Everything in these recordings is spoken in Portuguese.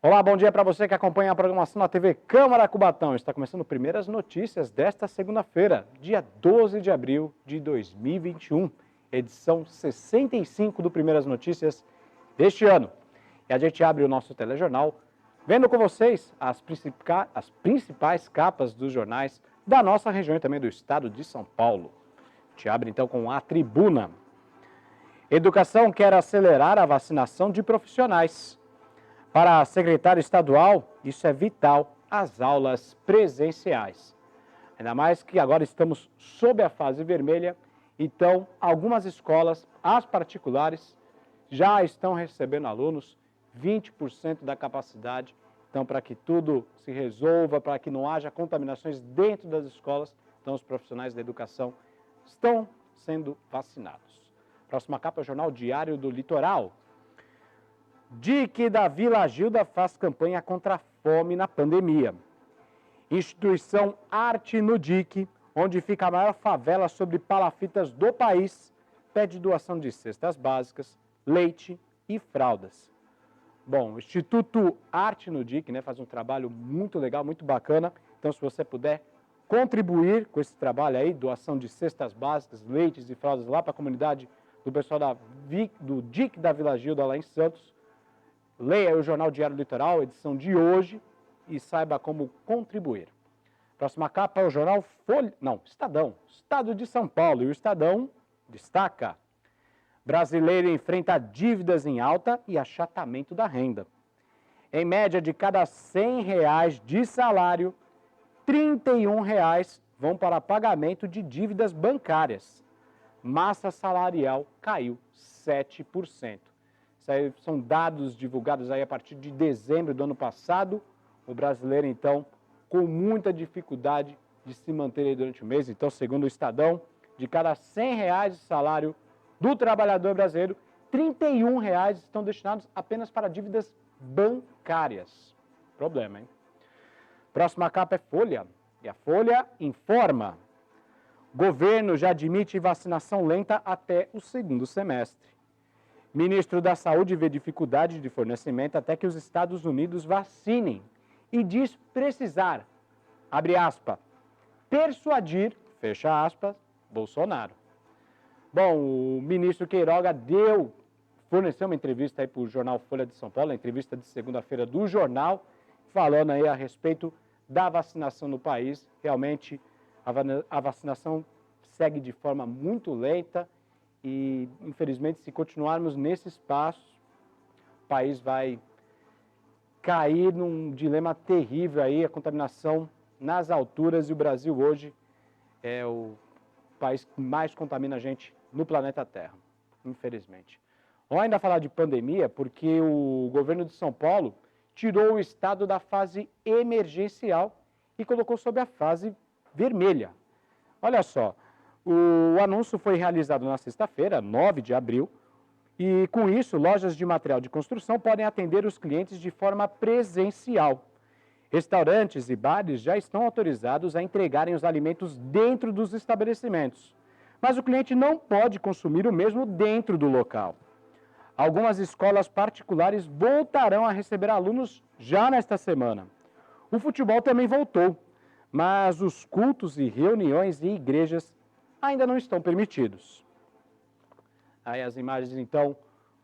Olá, bom dia para você que acompanha a programação na TV Câmara Cubatão. Está começando primeiras notícias desta segunda-feira, dia 12 de abril de 2021, edição 65 do Primeiras Notícias deste ano. E a gente abre o nosso telejornal vendo com vocês as principais capas dos jornais da nossa região e também do estado de São Paulo. A gente abre então com a tribuna. Educação quer acelerar a vacinação de profissionais. Para a secretária estadual, isso é vital, as aulas presenciais. Ainda mais que agora estamos sob a fase vermelha, então algumas escolas, as particulares, já estão recebendo alunos 20% da capacidade. Então, para que tudo se resolva, para que não haja contaminações dentro das escolas, então os profissionais da educação estão sendo vacinados. Próxima capa é o Jornal Diário do Litoral. DIC da Vila Gilda faz campanha contra a fome na pandemia. Instituição Arte no DIC, onde fica a maior favela sobre palafitas do país, pede doação de cestas básicas, leite e fraldas. Bom, o Instituto Arte no DIC, faz um trabalho muito legal, muito bacana. Então, se você puder contribuir com esse trabalho aí, doação de cestas básicas, leites e fraldas lá para a comunidade do pessoal do DIC da Vila Gilda lá em Santos, leia o Jornal Diário do Litoral, edição de hoje, e saiba como contribuir. Próxima capa é o Jornal Estadão, Estado de São Paulo. E o Estadão destaca: brasileiro enfrenta dívidas em alta e achatamento da renda. Em média, de cada R$100 de salário, R$31 vão para pagamento de dívidas bancárias. Massa salarial caiu 7%. Isso aí são dados divulgados aí a partir de dezembro do ano passado. O brasileiro, então, com muita dificuldade de se manter aí durante o mês. Então, segundo o Estadão, de cada R$100 de salário do trabalhador brasileiro, R$31 estão destinados apenas para dívidas bancárias. Problema, hein? Próxima capa é Folha. E a Folha informa: governo já admite vacinação lenta até o segundo semestre. Ministro da Saúde vê dificuldade de fornecimento até que os Estados Unidos vacinem e diz precisar, abre aspas, persuadir, fecha aspas, Bolsonaro. Bom, o ministro Queiroga forneceu uma entrevista aí para o jornal Folha de São Paulo, a entrevista de segunda-feira do jornal, falando aí a respeito da vacinação no país. Realmente, a vacinação segue de forma muito lenta. E, infelizmente, se continuarmos nesse espaço, o país vai cair num dilema terrível aí, a contaminação nas alturas, e o Brasil hoje é o país que mais contamina a gente no planeta Terra, infelizmente. Vamos ainda falar de pandemia, porque o governo de São Paulo tirou o estado da fase emergencial e colocou sob a fase vermelha. Olha só. O anúncio foi realizado na sexta-feira, 9 de abril, e com isso, lojas de material de construção podem atender os clientes de forma presencial. Restaurantes e bares já estão autorizados a entregarem os alimentos dentro dos estabelecimentos, mas o cliente não pode consumir o mesmo dentro do local. Algumas escolas particulares voltarão a receber alunos já nesta semana. O futebol também voltou, mas os cultos e reuniões em igrejas ainda não estão permitidos. Aí as imagens, então,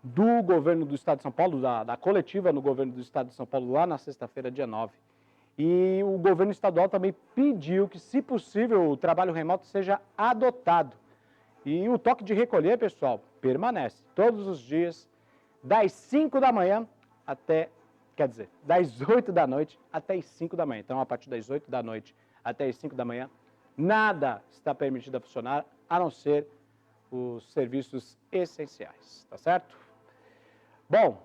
do governo do Estado de São Paulo, da coletiva no governo do Estado de São Paulo, lá na sexta-feira, dia 9. E o governo estadual também pediu que, se possível, o trabalho remoto seja adotado. E o toque de recolher, pessoal, permanece todos os dias, das 5 da manhã das 8 da noite até as 5 da manhã. Então, a partir das 8 da noite até as 5 da manhã, nada está permitido a funcionar, a não ser os serviços essenciais, tá certo? Bom,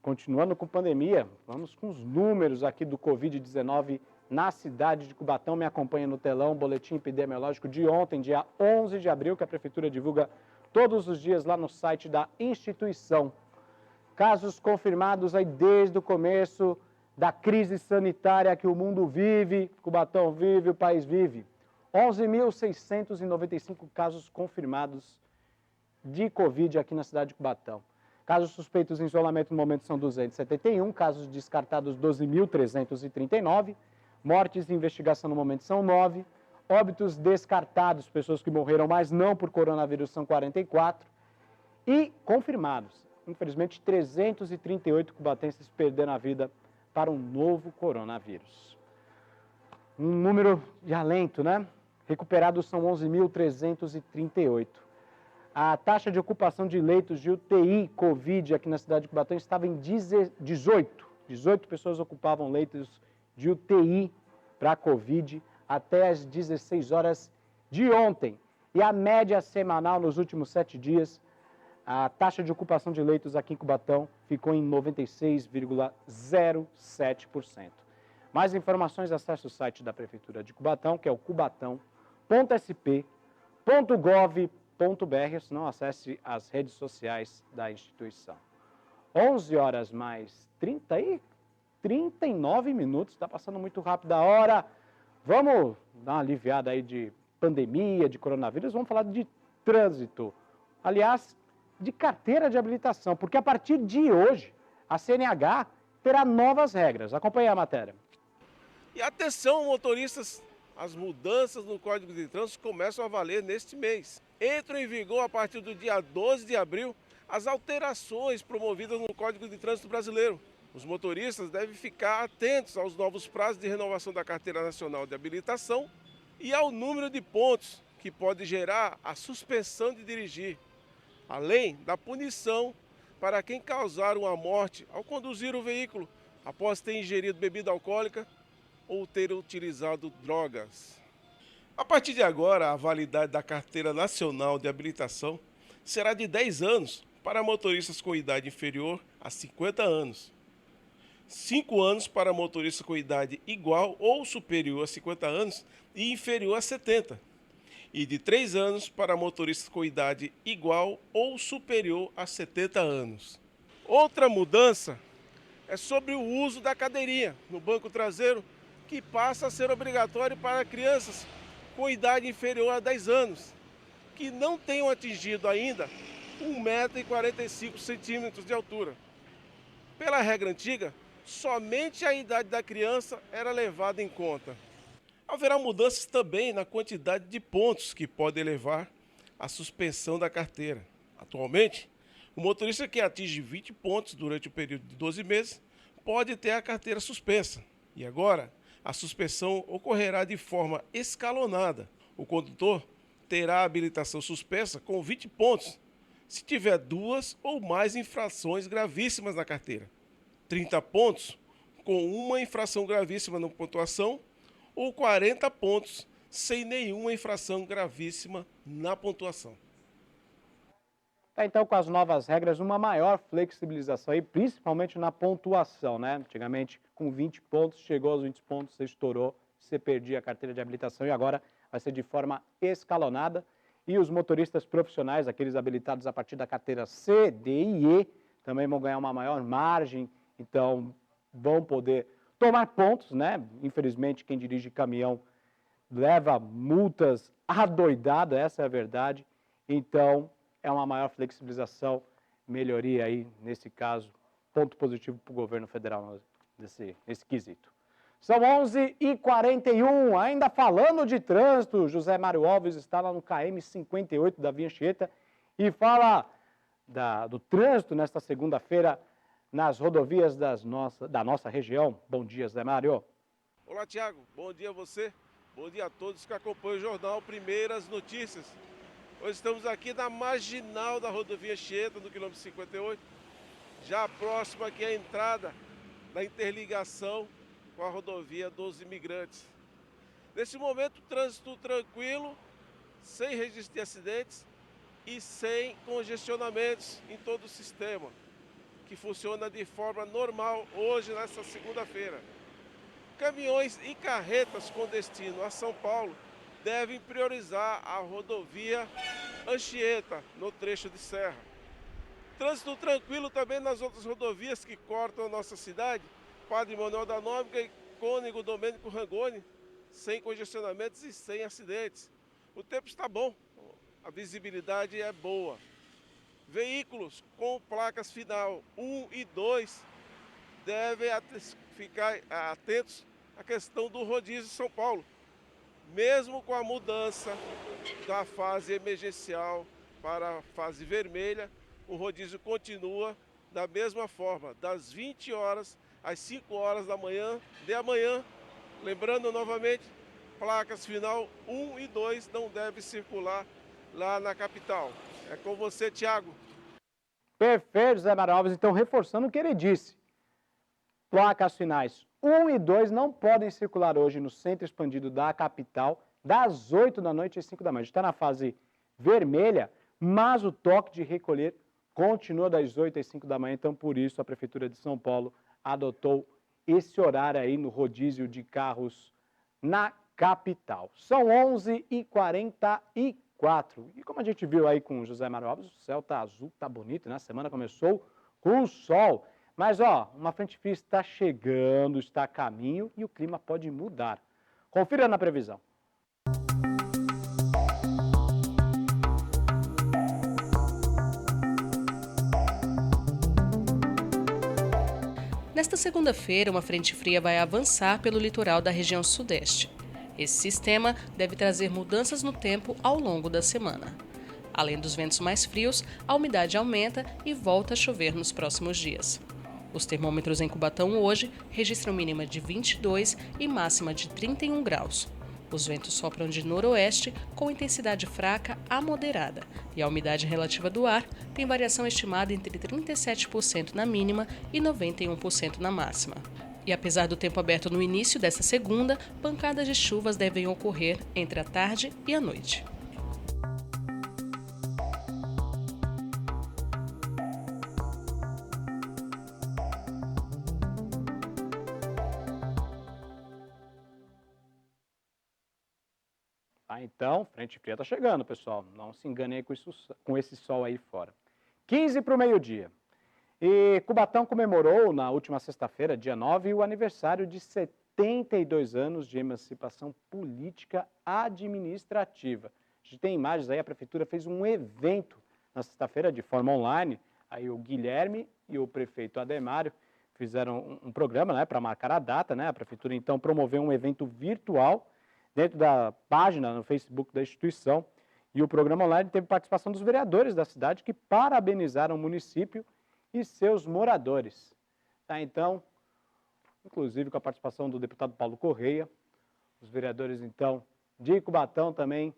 continuando com pandemia, vamos com os números aqui do Covid-19 na cidade de Cubatão. Me acompanha no telão, boletim epidemiológico de ontem, dia 11 de abril, que a Prefeitura divulga todos os dias lá no site da instituição. Casos confirmados aí desde o começo da crise sanitária que o mundo vive, Cubatão vive, o país vive. 11.695 casos confirmados de Covid aqui na cidade de Cubatão. Casos suspeitos em isolamento no momento são 271, casos descartados 12.339, mortes em investigação no momento são 9, óbitos descartados, pessoas que morreram, mas não por coronavírus, são 44, e confirmados, infelizmente, 338 cubatenses perderam a vida para um novo coronavírus. Um número de alento, né? Recuperados são 11.338. A taxa de ocupação de leitos de UTI Covid aqui na cidade de Cubatão estava em 18. 18 pessoas ocupavam leitos de UTI para Covid até as 16 horas de ontem. E a média semanal nos últimos 7 dias, a taxa de ocupação de leitos aqui em Cubatão ficou em 96,07%. Mais informações, acesse o site da Prefeitura de Cubatão, que é o cubatão.sp.gov.br, senão acesse as redes sociais da instituição. 11 horas mais 39 minutos, está passando muito rápido a hora. Vamos dar uma aliviada aí de pandemia, de coronavírus, vamos falar de trânsito. Aliás, de carteira de habilitação, porque a partir de hoje, a CNH terá novas regras. Acompanhe a matéria. E atenção, motoristas, as mudanças no Código de Trânsito começam a valer neste mês. Entram em vigor a partir do dia 12 de abril as alterações promovidas no Código de Trânsito brasileiro. Os motoristas devem ficar atentos aos novos prazos de renovação da Carteira Nacional de Habilitação e ao número de pontos que pode gerar a suspensão de dirigir, além da punição para quem causar uma morte ao conduzir o veículo após ter ingerido bebida alcoólica ou ter utilizado drogas. A partir de agora, a validade da Carteira Nacional de Habilitação será de 10 anos para motoristas com idade inferior a 50 anos, 5 anos para motoristas com idade igual ou superior a 50 anos e inferior a 70, e de 3 anos para motoristas com idade igual ou superior a 70 anos. Outra mudança é sobre o uso da cadeirinha no banco traseiro, que passa a ser obrigatório para crianças com idade inferior a 10 anos, que não tenham atingido ainda 1,45 m de altura. Pela regra antiga, somente a idade da criança era levada em conta. Haverá mudanças também na quantidade de pontos que pode levar à suspensão da carteira. Atualmente, o motorista que atinge 20 pontos durante o período de 12 meses pode ter a carteira suspensa. E agora, a suspensão ocorrerá de forma escalonada. O condutor terá a habilitação suspensa com 20 pontos, se tiver 2 ou mais infrações gravíssimas na carteira. 30 pontos com uma infração gravíssima na pontuação ou 40 pontos sem nenhuma infração gravíssima na pontuação. Então, com as novas regras, uma maior flexibilização aí, principalmente na pontuação, né? Antigamente, com 20 pontos, chegou aos 20 pontos, você estourou, você perdia a carteira de habilitação e agora vai ser de forma escalonada. E os motoristas profissionais, aqueles habilitados a partir da carteira C, D e E, também vão ganhar uma maior margem, então vão poder tomar pontos, né? Infelizmente, quem dirige caminhão leva multas adoidado, essa é a verdade. Então, é uma maior flexibilização, melhoria aí, nesse caso, ponto positivo para o governo federal nesse quesito. São 11h41, ainda falando de trânsito, José Mário Alves está lá no KM 58 da Via Anchieta e fala do trânsito nesta segunda-feira nas rodovias da nossa região. Bom dia, Zé Mário. Olá, Tiago. Bom dia a você. Bom dia a todos que acompanham o jornal Primeiras Notícias. Hoje estamos aqui na marginal da rodovia Anchieta, no quilômetro 58, já próximo aqui à entrada da interligação com a rodovia dos Imigrantes. Nesse momento, trânsito tranquilo, sem registro de acidentes e sem congestionamentos em todo o sistema, que funciona de forma normal hoje, nesta segunda-feira. Caminhões e carretas com destino a São Paulo devem priorizar a rodovia Anchieta, no trecho de serra. Trânsito tranquilo também nas outras rodovias que cortam a nossa cidade, Padre Manuel da Nóbrega e Cônego Domênico Rangoni, sem congestionamentos e sem acidentes. O tempo está bom, a visibilidade é boa. Veículos com placas final 1 e 2 devem ficar atentos à questão do rodízio de São Paulo. Mesmo com a mudança da fase emergencial para a fase vermelha, o rodízio continua da mesma forma, das 20 horas às 5 horas da manhã de amanhã. Lembrando novamente, placas final 1 e 2 não devem circular lá na capital. É com você, Thiago. Perfeito, Zé Mário Alves. Então, reforçando o que ele disse. Placas finais 1 e 2 não podem circular hoje no centro expandido da capital, das 8 da noite às 5 da manhã. A gente está na fase vermelha, mas o toque de recolher continua das 8 às 5 da manhã. Então, por isso, a Prefeitura de São Paulo adotou esse horário aí no rodízio de carros na capital. São 11h44. E como a gente viu aí com o José Mário Alves, o céu tá azul, tá bonito, né? A semana começou com o sol. Mas, ó, uma frente fria está chegando, está a caminho e o clima pode mudar. Confira na previsão. Nesta segunda-feira, uma frente fria vai avançar pelo litoral da região sudeste. Esse sistema deve trazer mudanças no tempo ao longo da semana. Além dos ventos mais frios, a umidade aumenta e volta a chover nos próximos dias. Os termômetros em Cubatão hoje registram mínima de 22 e máxima de 31 graus. Os ventos sopram de noroeste com intensidade fraca a moderada e a umidade relativa do ar tem variação estimada entre 37% na mínima e 91% na máxima. E apesar do tempo aberto no início desta segunda, pancadas de chuvas devem ocorrer entre a tarde e a noite. Então, frente fria está chegando, pessoal. Não se engane aí com esse sol aí fora. 15 para o meio-dia. E Cubatão comemorou na última sexta-feira, dia 9, o aniversário de 72 anos de emancipação política administrativa. A gente tem imagens aí, a prefeitura fez um evento na sexta-feira de forma online. Aí o Guilherme e o prefeito Ademário fizeram um programa, né, para marcar a data, né? A prefeitura então promoveu um evento virtual dentro da página no Facebook da instituição. E o programa online teve participação dos vereadores da cidade que parabenizaram o município e seus moradores. Tá, então, inclusive com a participação do deputado Paulo Correia, os vereadores então de Cubatão também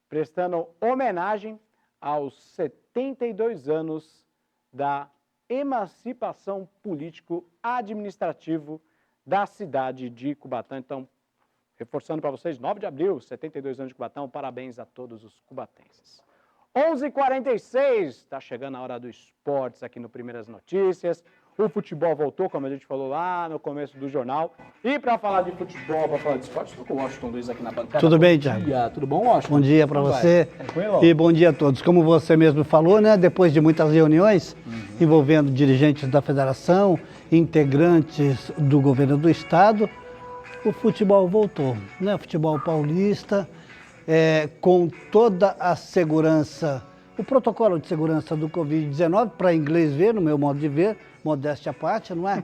prestando homenagem aos 72 anos da emancipação político-administrativo da cidade de Cubatão. Então, reforçando para vocês, 9 de abril, 72 anos de Cubatão, parabéns a todos os cubatenses. 11h46, está chegando a hora dos esportes aqui no Primeiras Notícias. O futebol voltou, como a gente falou lá no começo do jornal. E para falar de futebol, para falar de esporte, estou com o Washington Luiz aqui na bancada. Tudo bem, Thiago? Bom dia, tudo bom, Washington? Bom dia para você. Tranquilo? E bom dia a todos. Como você mesmo falou, né, depois de muitas reuniões envolvendo dirigentes da federação, integrantes do governo do estado, o futebol voltou, né? O futebol paulista, com toda a segurança, o protocolo de segurança do Covid-19, para inglês ver, no meu modo de ver, modéstia à parte, não é?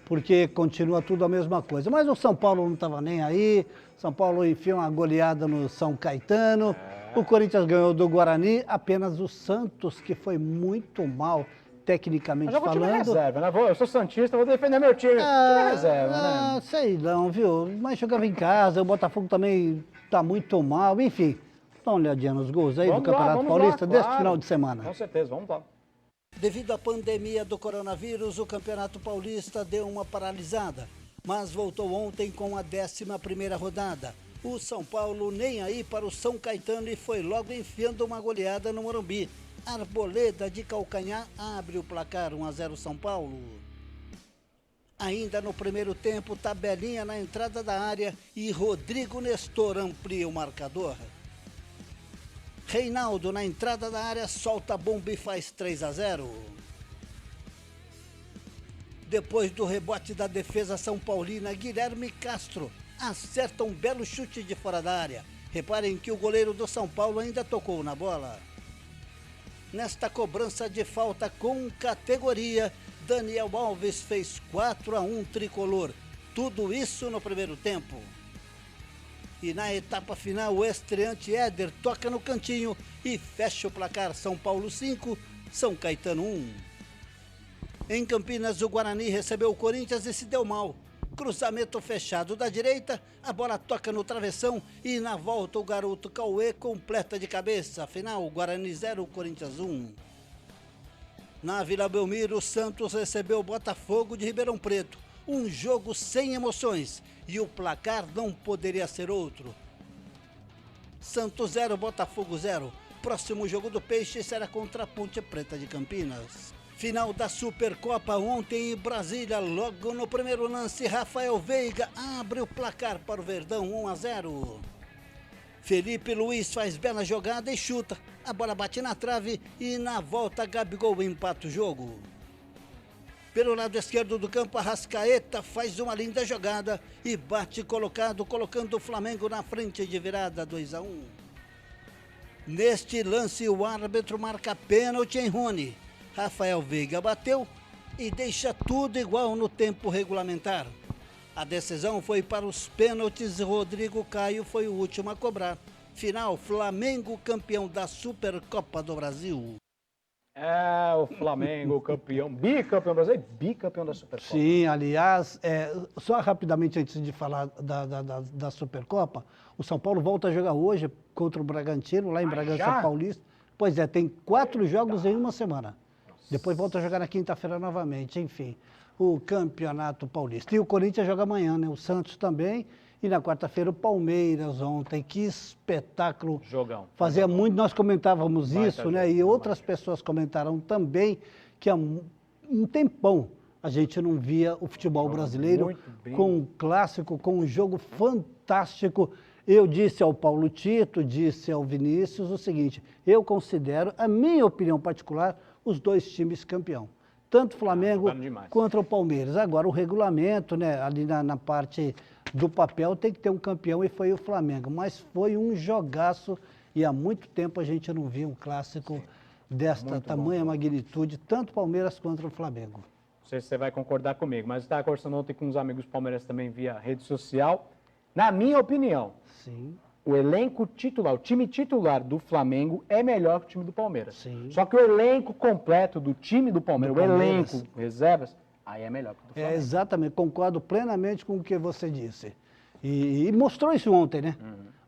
Porque continua tudo a mesma coisa. Mas o São Paulo não estava nem aí, São Paulo enfiou uma goleada no São Caetano, o Corinthians ganhou do Guarani, apenas o Santos, que foi muito mal, tecnicamente falando. Mas eu vou time reserva, né? Eu sou santista, vou defender meu time. Time reserva, né? Sei não, viu? Mas jogava em casa, o Botafogo também tá muito mal, enfim. Dá uma olhadinha nos gols aí do Campeonato Paulista deste final de semana. Com certeza, vamos lá. Devido à pandemia do coronavírus, o Campeonato Paulista deu uma paralisada, mas voltou ontem com a 11ª rodada. O São Paulo nem aí para o São Caetano e foi logo enfiando uma goleada no Morumbi. Arboleda de calcanhar abre o placar 1-0 São Paulo. Ainda no primeiro tempo, tabelinha na entrada da área e Rodrigo Nestor amplia o marcador. Reinaldo na entrada da área solta a bomba e faz 3-0. Depois do rebote da defesa São Paulina, Guilherme Castro acerta um belo chute de fora da área. Reparem que o goleiro do São Paulo ainda tocou na bola. Nesta cobrança de falta com categoria, Daniel Alves fez 4-1 tricolor. Tudo isso no primeiro tempo. E na etapa final, o estreante Éder toca no cantinho e fecha o placar. São Paulo 5, São Caetano 1. Em Campinas, o Guarani recebeu o Corinthians e se deu mal. Cruzamento fechado da direita, a bola toca no travessão e na volta o garoto Cauê completa de cabeça. Final, Guarani 0, Corinthians 1. Na Vila Belmiro, o Santos recebeu o Botafogo de Ribeirão Preto. Um jogo sem emoções e o placar não poderia ser outro. Santos 0, Botafogo 0. Próximo jogo do Peixe será contra a Ponte Preta de Campinas. Final da Supercopa ontem em Brasília, logo no primeiro lance, Rafael Veiga abre o placar para o Verdão 1-0. Felipe Luiz faz bela jogada e chuta. A bola bate na trave e na volta Gabigol empata o jogo. Pelo lado esquerdo do campo, Arrascaeta faz uma linda jogada e bate colocando o Flamengo na frente de virada 2-1. Neste lance, o árbitro marca pênalti em Rony. Rafael Veiga bateu e deixa tudo igual no tempo regulamentar. A decisão foi para os pênaltis e Rodrigo Caio foi o último a cobrar. Final, Flamengo campeão da Supercopa do Brasil. É, o Flamengo campeão, bicampeão brasileiro, bicampeão da Supercopa. Sim, aliás, só rapidamente antes de falar da Supercopa, o São Paulo volta a jogar hoje contra o Bragantino, lá em Bragança já? Paulista. Pois é, tem 4 jogos em uma semana. Depois volta a jogar na quinta-feira novamente, enfim, o Campeonato Paulista. E o Corinthians joga amanhã, né? O Santos também. E na quarta-feira o Palmeiras ontem. Que espetáculo. Jogão. Fazia jogão. muito, nós comentávamos Vai isso, tá né? jogo, E outras vai. pessoas comentaram também que há um tempão a gente não via o futebol Joga brasileiro muito bem. com um clássico, com um jogo fantástico. Eu disse ao Paulo Tito, disse ao Vinícius o seguinte: eu considero, a minha opinião particular, os dois times campeão. Tanto o Flamengo jogando demais. contra o Palmeiras. Agora, o regulamento, né, ali na parte do papel, tem que ter um campeão e foi o Flamengo. Mas foi um jogaço e há muito tempo a gente não via um clássico desta Muito tamanha bom. magnitude, tanto Palmeiras contra o Flamengo. Não sei se você vai concordar comigo, mas eu estava conversando ontem com uns amigos palmeirenses também via rede social. Na minha opinião, Sim. o elenco titular, o time titular do Flamengo é melhor que o time do Palmeiras. Sim. Só que o elenco completo do time do Palmeiras, Do o Palmeiras. elenco, reservas, aí é melhor que o do Flamengo. Exatamente, concordo plenamente com o que você disse. E mostrou isso ontem, né?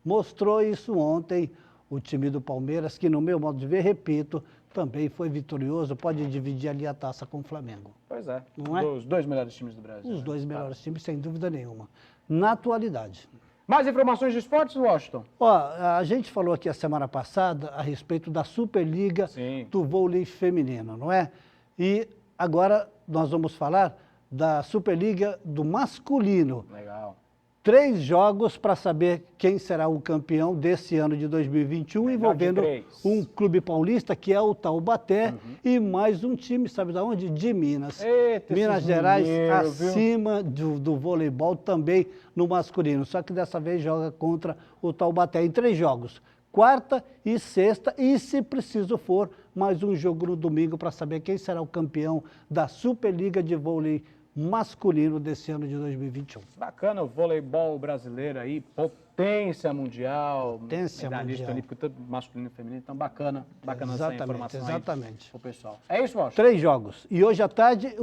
Mostrou isso ontem o time do Palmeiras, que no meu modo de ver, repito, também foi vitorioso, pode dividir ali a taça com o Flamengo. Pois é, Não é? os dois melhores times do Brasil. Os né? dois melhores times, sem dúvida nenhuma. Na atualidade. Mais informações de esportes, Washington? Ó, a gente falou aqui a semana passada a respeito da Superliga Sim. do vôlei feminino, não é? E agora nós vamos falar da Superliga do masculino. Legal. 3 jogos para saber quem será o campeão desse ano de 2021, Melhor envolvendo de 3. um clube paulista, que é o Taubaté, e mais um time, sabe de onde? De Minas. Eita, Minas esses Gerais mineiros, viu? acima do voleibol também no masculino, só que dessa vez joga contra o Taubaté em 3 jogos. Quarta e sexta, e se preciso for, mais um jogo no domingo para saber quem será o campeão da Superliga de vôlei masculino desse ano de 2021. Bacana o voleibol brasileiro aí, potência mundial, Potência medalhista mundial. olímpico, tanto masculino e feminino, então bacana essa Exatamente, informação exatamente. aí pro pessoal. É isso, Washington? 3 jogos. E hoje à tarde,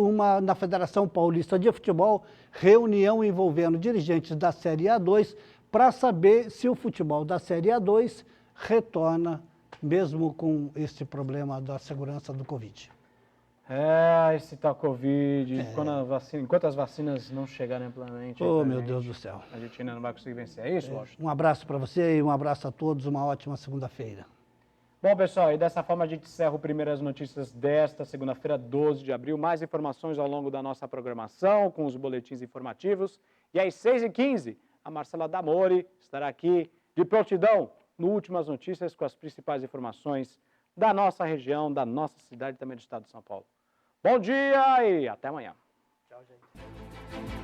na Federação Paulista de Futebol, reunião envolvendo dirigentes da Série A2 para saber se o futebol da Série A2 retorna, mesmo com este problema da segurança do Covid. Esse tal Covid, enquanto as vacinas não chegarem amplamente, Oh, pra meu gente, Deus do céu. a gente ainda não vai conseguir vencer. É isso, Washington? Um abraço para você e um abraço a todos, uma ótima segunda-feira. Bom, pessoal, e dessa forma a gente encerra o Primeiras Notícias desta segunda-feira, 12 de abril. Mais informações ao longo da nossa programação, com os boletins informativos. E às 6h15, a Marcela Damori estará aqui de prontidão no Últimas Notícias com as principais informações da nossa região, da nossa cidade e também do estado de São Paulo. Bom dia e até amanhã. Tchau, gente.